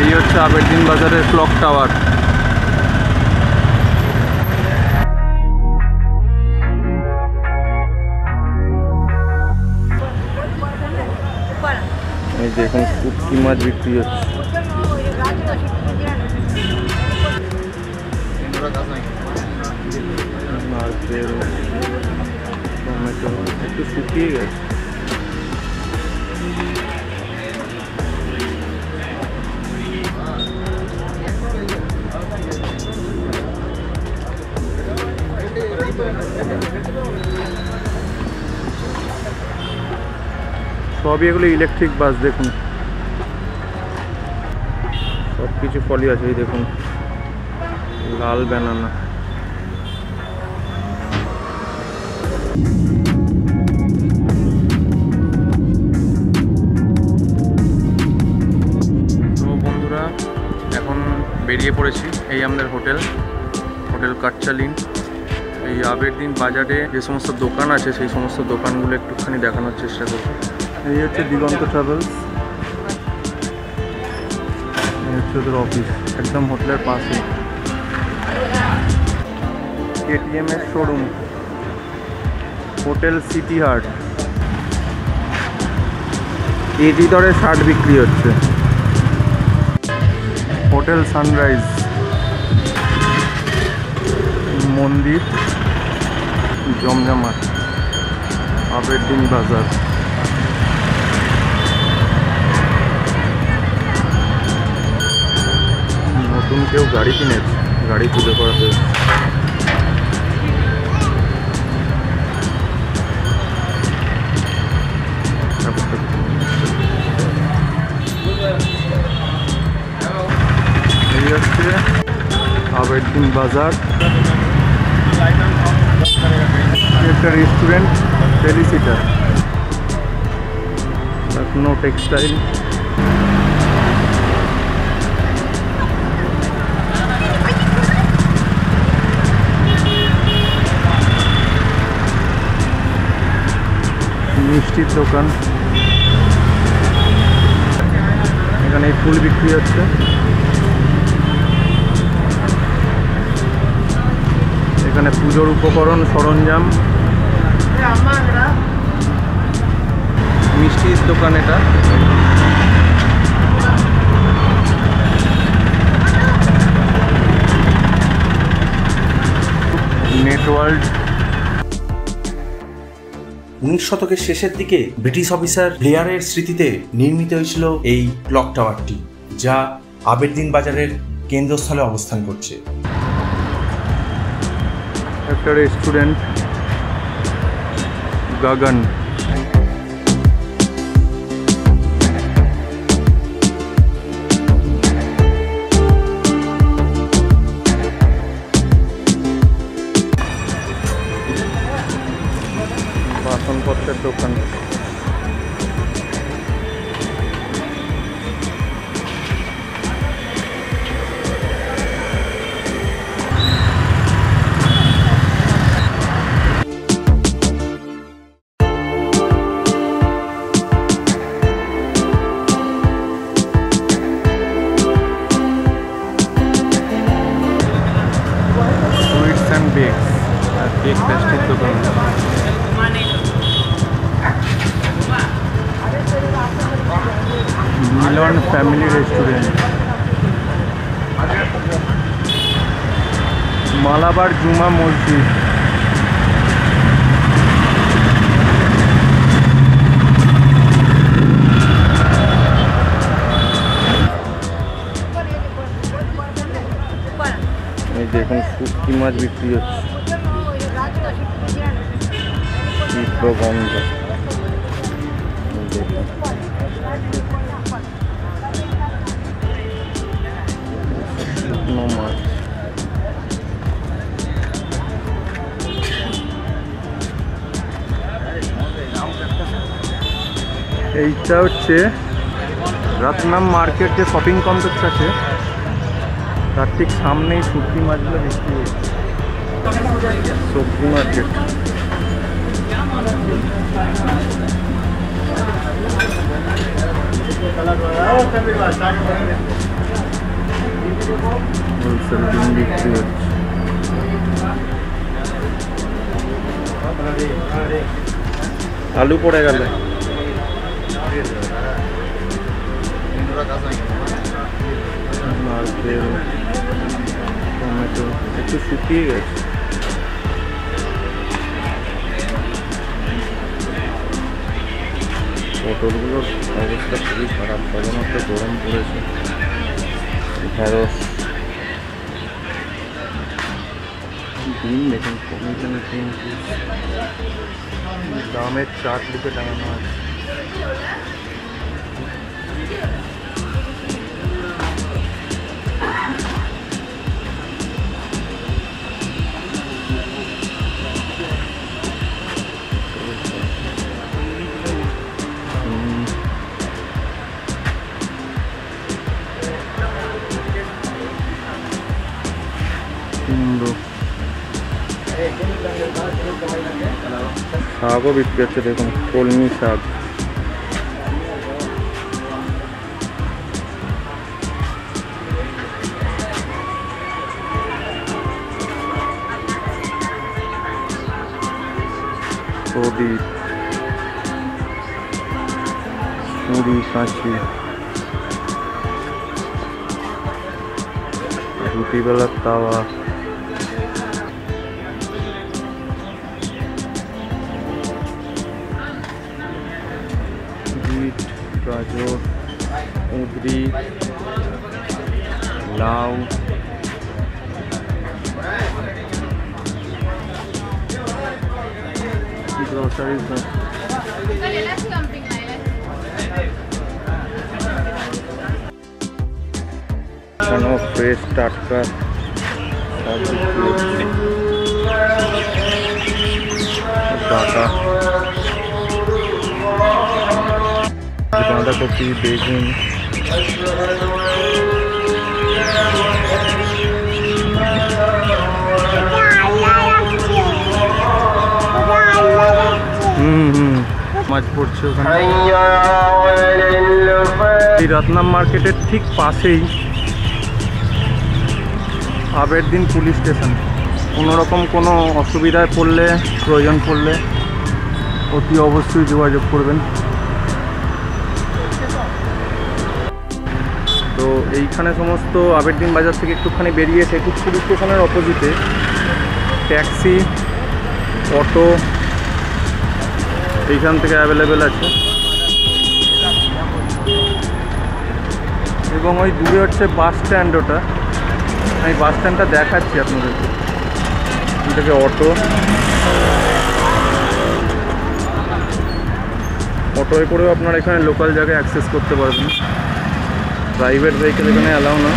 এই হচ্ছে আবেরদিন বাজারের ক্লক টাওয়ার। এই দেখুন শুটকি মাছ বিক্রি হচ্ছে। নারকেল, টমেটো একটু শুকিয়ে গেছে। সবই এগুলো ইলেকট্রিক বাস। দেখুন সব কিছু ফলই আছে। এই দেখুন লাল ব্যানানা। তো বন্ধুরা এখন বেরিয়ে পড়েছি। এই আমাদের হোটেল কাটচালিন। এই আবেরদিন বাজারে যে সমস্ত দোকান আছে সেই সমস্ত দোকানগুলো একটুখানি দেখানোর চেষ্টা করব। এই হচ্ছে দিগন্ত ট্রাভেলস, এই হচ্ছে ওদের অফিস একদম হোটেলের পাশে। KTM এর showroom, hotel city heart. KG দরে শার্ট বিক্রি হচ্ছে। হোটেল সানরাইজ, মন্দির, জমজমাট, আবেরদিন বাজার। নতুন কেউ গাড়ি কিনেছে, গাড়ি তুলে করাতে। এই হচ্ছে আবেরদিন বাজার। একটা রেস্টুরেন্ট ফেলিসিটা, লখনৌ টেক্সটাইল। মিষ্টির দোকান, এখানে ফুল বিক্রি হচ্ছে। এখানে পুজোর উপকরণ, সরঞ্জাম, মিষ্টির দোকান এটা। নেটওয়ার্ল্ড। 19 শতকের শেষের দিকে ব্রিটিশ অফিসার ব্লেয়ারের স্মৃতিতে নির্মিত হয়েছিল এই ক্লক টাওয়ারটি, যা আবেরদিন বাজারের কেন্দ্রস্থলে অবস্থান করছে। একটা রেস্টুরেন্ট, গাগন। বাসনপত্রের দোকান। সুইটস অ্যান্ড বেকস, কেক পেস্ট্রির দোকান। মিলন ফ্যামিলি রেস্টুরেন্ট। মালাবার জুমা মসজিদ। এই দেখুন শুটকি মাছ বিক্রি হচ্ছে। চিত্রগন্ধ। শুকনো মাছ। এইটা হচ্ছে রত্নাম মার্কেট, যে শপিং কমপ্লেক্স আছে তার ঠিক সামনেই শুটকি মাছগুলো বিক্রি হচ্ছে। সবজি মার্কেট। হোলসেল ডিম বিক্রি হচ্ছে। আলু পড়ে গেল, নারকেল, টমেটো একটু শুকিয়ে গেছে। পটলগুলোর অবস্থা খুবই খারাপ, সাধারণত গরম পড়েছে। ঢেঁড়স, ডিম দেখুন কমিশন, দামের চার্ট লিখে টাঙানো আছে। শাকও বিক্রি হচ্ছে, দেখুন কলমি শাক। প্রদীপ, মুড়ি, কাঁচি, রুটিবেলার তাওয়া, বিট, গাজর, কুঁদরি, লাউ, গ্রসারি, ফ্রেশ টাটকা ডাটা, বাঁধাকপি, বেগুন, মাছ পড়ছে ওখানে। এই রত্নাম মার্কেটের ঠিক পাশেই আবেরদিন পুলিশ স্টেশন। কোনোরকম কোনো অসুবিধায় পড়লে, প্রয়োজন পড়লে অতি অবশ্যই যোগাযোগ করবেন। তো এইখানে সমস্ত আবেরদিন বাজার থেকে একটুখানি বেরিয়ে সেতু পুলিশ স্টেশনের অপোজিটে ট্যাক্সি, অটো এইখান থেকে অ্যাভেলেবেল আছে। এবং ওই দূরে হচ্ছে বাস স্ট্যান্ড, ওটা আমি বাস স্ট্যান্ডটা দেখাচ্ছি আপনাদেরকে। এটাকে অটো, অটোয় করেও আপনারা এখানে লোকাল জায়গায় অ্যাক্সেস করতে পারবেন। প্রাইভেট ভেহিকেল এখানে অ্যালাউ না।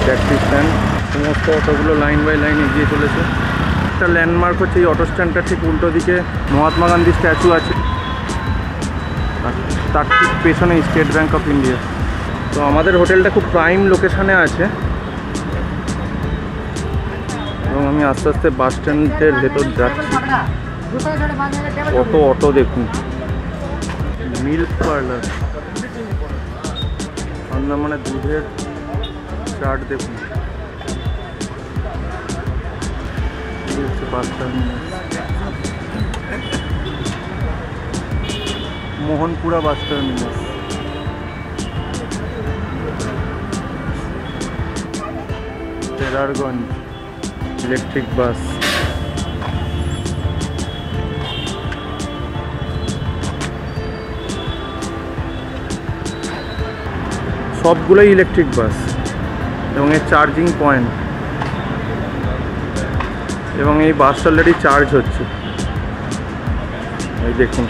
ট্যাক্সি স্ট্যান্ড, সমস্ত অটোগুলো লাইন বাই লাইন এগিয়ে চলেছে। একটা ল্যান্ডমার্ক হচ্ছে এই অটো স্ট্যান্ডটার ঠিক উল্টো দিকে মহাত্মা গান্ধী স্ট্যাচু আছে, তার ঠিক পেছনে স্টেট ব্যাঙ্ক অফ ইন্ডিয়া। তো আমাদের হোটেলটা খুব প্রাইম লোকেশানে আছে এবং আমি আস্তে আস্তে বাস স্ট্যান্ডের ভেতর যাচ্ছি। কত অটো দেখুন। মিল্ক পার্লার, মানে দুধের চাট দেখুন। Bus terminus, Mohanpura bus terminus. Terarganj electric bus, সবগুলোই ইলেকট্রিক বাস এবং এর চার্জিং পয়েন্ট। এবং এই বাসটা অলরেডি চার্জ হচ্ছে, এই দেখুন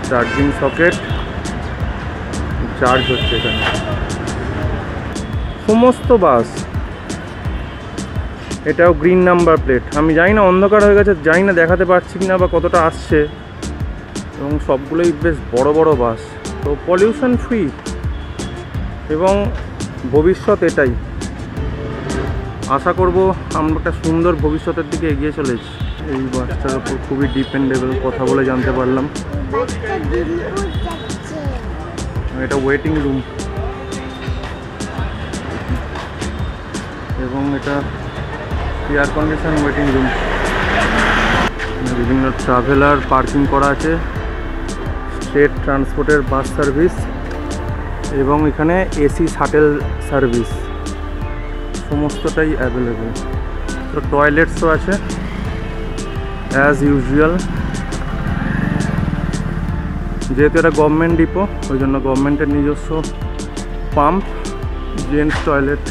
চার্জিং সকেট, চার্জ হচ্ছে এখানে। সমস্ত বাস, এটাও গ্রিন নাম্বার প্লেট। আমি জানি না অন্ধকার হয়ে গেছে, জানি না দেখাতে পারছি কিনা বা কতটা আসছে। এবং সবগুলোই বেশ বড় বড় বাস, তো পলিউশন ফ্রি এবং ভবিষ্যৎ এটাই। আশা করব আমরা একটা সুন্দর ভবিষ্যতের দিকে এগিয়ে চলেছি। এই বাসটার উপর খুবই ডিপেন্ডেবল, কথা বলে জানতে পারলাম। এটা ওয়েটিং রুম এবং এটা এয়ার কন্ডিশন ওয়েটিং রুম। বিভিন্ন ট্রাভেলার পার্কিং করা আছে, স্টেট ট্রান্সপোর্টের বাস সার্ভিস এবং এখানে এসি শাটেল সার্ভিস সমস্তটাই অ্যাভেলেবেল। তো টয়লেটসও আছে অ্যাজ ইউজুয়াল। যেহেতু এটা গভর্নমেন্ট ডিপো, ওই জন্য গভর্নমেন্টের নিজস্ব পাম্প, জেন্টস টয়লেট।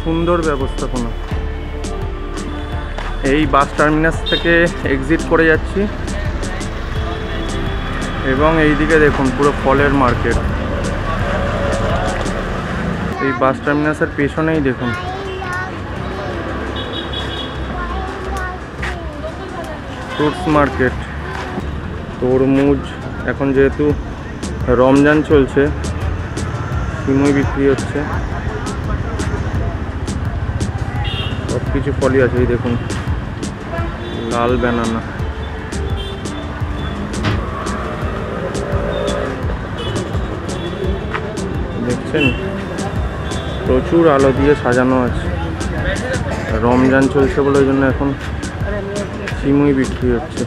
সুন্দর ব্যবস্থাপনা। এই বাস টার্মিনাস থেকে এক্সিট করে যাচ্ছি এবং এই দিকে দেখুন পুরো ফলের মার্কেট। এই বাস টার্মিনাসের পেছনেই দেখুন ফ্রুটস মার্কেট, তরমুজ। এখন যেহেতু রমজান চলছে, সিমই বিক্রি হচ্ছে, সব কিছু ফলই আছে। এই দেখুন লাল ব্যানানা। দেখছেন প্রচুর আলো দিয়ে সাজানো আছে। রমজান চলছে বলে ওই জন্য এখন সিমই বিক্রি হচ্ছে।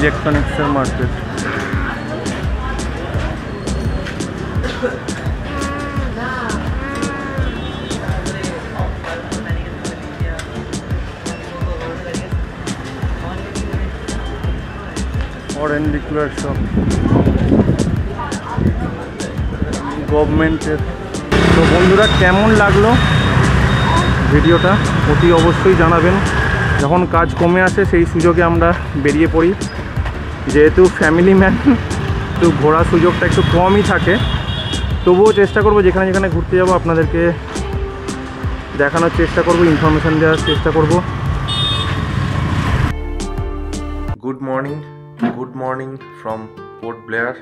ইলেকট্রনিক্সের মার্কেট। ফরেন লিকুয়ার শপ গভর্নমেন্টের। তো বন্ধুরা, কেমন লাগলো ভিডিওটা অতি অবশ্যই জানাবেন। যখন কাজ কমে আসে সেই সুযোগে আমরা বেরিয়ে পড়ি। যেহেতু ফ্যামিলি ম্যান, একটু ঘোরার সুযোগটা একটু কমই থাকে, তবুও চেষ্টা করব যেখানে যেখানে ঘুরতে যাব আপনাদেরকে দেখানোর চেষ্টা করব, ইনফরমেশান দেওয়ার চেষ্টা করব। Good morning from port Blair.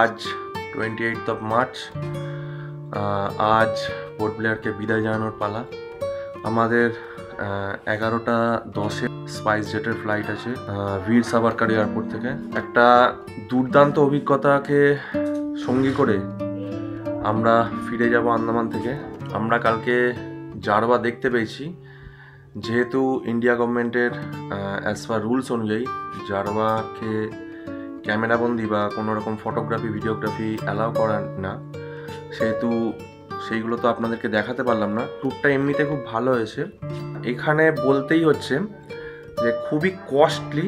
আজ 28 মার্চ। আজ পোর্ট ব্লেয়ারকে বিদায় জানানোর পালা। আমাদের 11:10 স্পাইস জেটের ফ্লাইট আছে বীর সাভারকার এয়ারপোর্ট থেকে। একটা দুর্দান্ত অভিজ্ঞতাকে সঙ্গী করে আমরা ফিরে যাব আন্দামান থেকে। আমরা কালকে জারবা দেখতে পেয়েছি। যেহেতু ইন্ডিয়া গভর্নমেন্টের অ্যাজ পার রুলস অনুযায়ী জারবাকে ক্যামেরাবন্দি বা কোনো রকম ফটোগ্রাফি ভিডিওগ্রাফি অ্যালাউ করা না, সেহেতু সেইগুলো তো আপনাদেরকে দেখাতে পারলাম না। ট্যুরটা এমনিতে খুব ভালো হয়েছে। এখানে বলতেই হচ্ছে যে খুবই কস্টলি,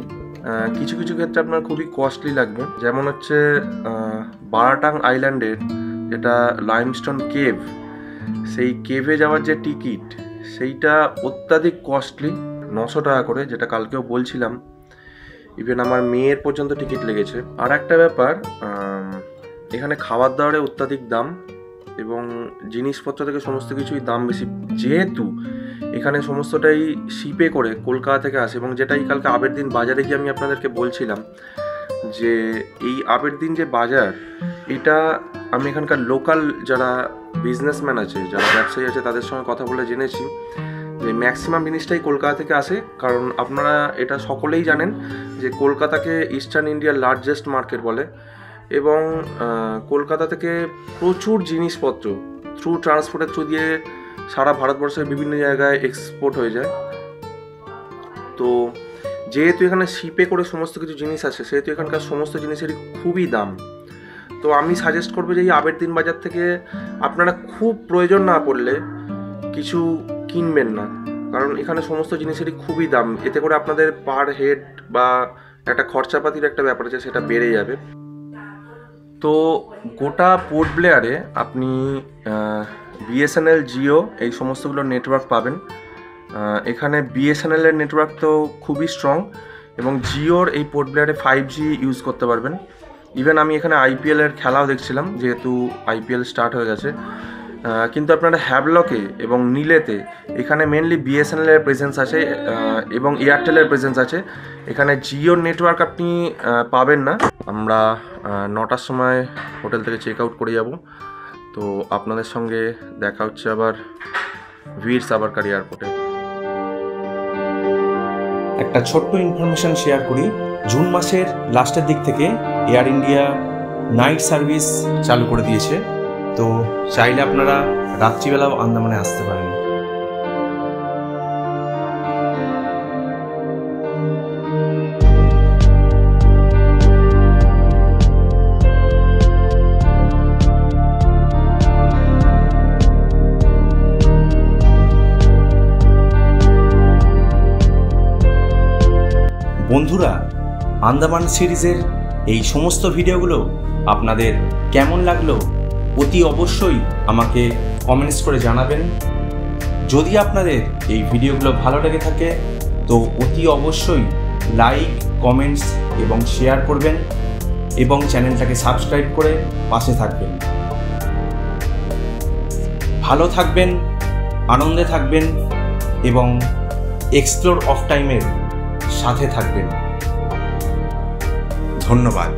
কিছু কিছু ক্ষেত্রে আপনার খুবই কস্টলি লাগবে। যেমন হচ্ছে বারাটাং আইল্যান্ডের যেটা লাইমস্টোন কেভ, সেই কেভে যাওয়ার যে টিকিট সেইটা অত্যাধিক কস্টলি, 900 টাকা করে, যেটা কালকেও বলছিলাম। ইভেন আমার মেয়ের পর্যন্ত টিকিট লেগেছে। আর একটা ব্যাপার, এখানে খাবার দাবারে অত্যাধিক দাম এবং জিনিসপত্র থেকে সমস্ত কিছুই দাম বেশি। যেহেতু এখানে সমস্তটাই শিপে করে কলকাতা থেকে আসে, এবং যেটাই কালকে আবেরদিন বাজারে গিয়ে আমি আপনাদেরকে বলছিলাম যে এই আবেরদিন যে বাজার, এটা আমি এখানকার লোকাল যারা বিজনেসম্যান আছে, যারা ব্যবসায়ী আছে, তাদের সঙ্গে কথা বলে জেনেছি যে ম্যাক্সিমাম জিনিসটাই কলকাতা থেকে আসে। কারণ আপনারা এটা সকলেই জানেন যে কলকাতাকে ইস্টার্ন ইন্ডিয়ার লার্জেস্ট মার্কেট বলে, এবং কলকাতা থেকে প্রচুর জিনিসপত্র থ্রু ট্রান্সপোর্টের থ্রু দিয়ে সারা ভারতবর্ষের বিভিন্ন জায়গায় এক্সপোর্ট হয়ে যায়। তো যেহেতু এখানে শিপে করে সমস্ত কিছু জিনিস আছে, সেহেতু এখানকার সমস্ত জিনিসেরই খুবই দাম। তো আমি সাজেস্ট করবো যে এই আবেরদিন বাজার থেকে আপনারা খুব প্রয়োজন না পড়লে কিছু কিনবেন না, কারণ এখানে সমস্ত জিনিসেরই খুবই দাম। এতে করে আপনাদের পার হেড বা একটা খরচাপাতির একটা ব্যাপার আছে, সেটা বেড়ে যাবে। তো গোটা পোর্ট ব্লেয়ারে আপনি বিএসএনএল, জিও এই সমস্তগুলো নেটওয়ার্ক পাবেন। এখানে বিএসএনএলের নেটওয়ার্ক তো খুবই স্ট্রং এবং জিওর এই পোর্ট ব্লেয়ারে 5G ইউজ করতে পারবেন। ইভেন আমি এখানে আইপিএলের খেলাও দেখছিলাম, যেহেতু আইপিএল স্টার্ট হয়ে গেছে। কিন্তু আপনারা হ্যাভলকে এবং নীলেতে এখানে মেনলি বিএসএনএলের প্রেজেন্স আছে এবং এয়ারটেলের প্রেজেন্স আছে। এখানে জিওর নেটওয়ার্ক আপনি পাবেন না। আমরা 9টার সময় হোটেল থেকে চেক আউট করে যাব। তো আপনাদের সঙ্গে দেখা হচ্ছে আবার বীর সাভারকার এয়ারপোর্টে। একটা ছোট্ট ইনফরমেশন শেয়ার করি। জুন মাসের লাস্টের দিক থেকে এয়ার ইন্ডিয়া নাইট সার্ভিস চালু করে দিয়েছে, তো চাইলে আপনারা রাত্রিবেলাও আন্দামানে আসতে পারেন। বন্ধুরা, আন্দামান সিরিজের এই সমস্ত ভিডিওগুলো আপনাদের কেমন লাগলো অতি অবশ্যই আমাকে কমেন্টস করে জানাবেন। যদি আপনাদের এই ভিডিওগুলো ভালো লেগে থাকে তো অতি অবশ্যই লাইক, কমেন্টস এবং শেয়ার করবেন এবং চ্যানেলটাকে সাবস্ক্রাইব করে পাশে থাকবেন। ভালো থাকবেন, আনন্দে থাকবেন এবং এক্সপ্লোর অফ টাইমের সাথে থাকবেন। ধন্যবাদ।